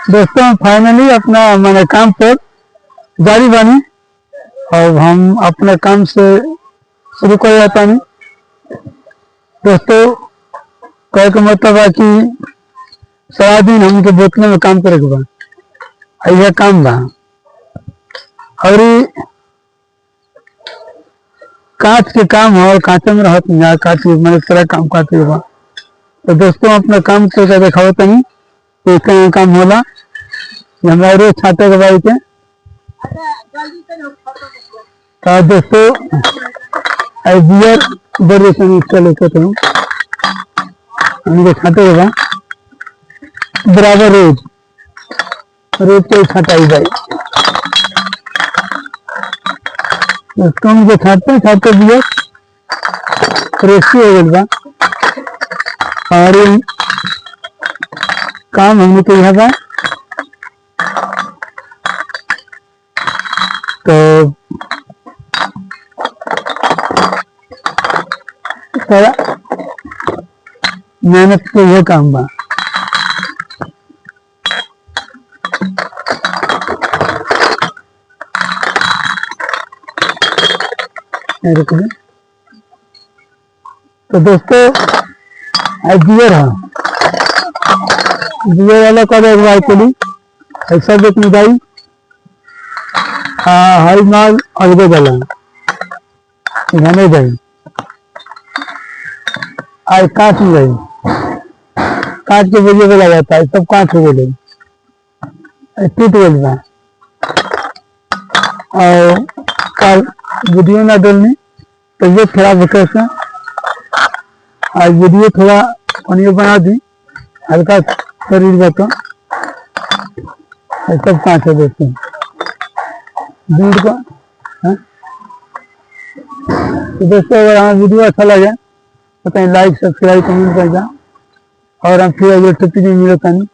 दोस्तों फाइनली अपना मैंने काम पर जारी बनी और हम अपने काम से शुरू कर जाता नहीं। दोस्तों कहे का मतलब है कि सारा दिन हमके बोतल में काम करे के बा, यह काम बा। और कांच के काम है और कांचे में रहत नहीं, कांच के मैंने सारा काम कांच के बा। तो दोस्तों अपना काम करके दिखाओ तनी तो काम होला हमारा रोज छाटे के बाई के। तो दोस्तों बियर बड़े से इंस्टॉल करते हूँ हमको छाटे के बा बराबर रोज रोज को छटाई जाए। दोस्तों मुझे छाटते छाटते बियर रेस्टी हो गया और काम हमने तो यह बा। तो सारा मेहनत के यह काम बा। तो दोस्तों आज बियर है बियर वाला कब एक बार के लिए ऐसा देखने जाई हरी माल अलगे गला घने जाई आज कांच में जाई कांच के वजह बोला जाता है सब कांच हो गए टूट गए और कल वीडियो ना डालनी तबियत खराब होकर से आज वीडियो थोड़ा पानी बना दी हल्का शरीर बता सब कांच है दोस्तों दूध का। तो दोस्तों अगर हमारा वीडियो अच्छा लगे तो कहीं लाइक सब्सक्राइब कमेंट कर जाओ और हम फिर अगले टॉपिक में मिलते हैं।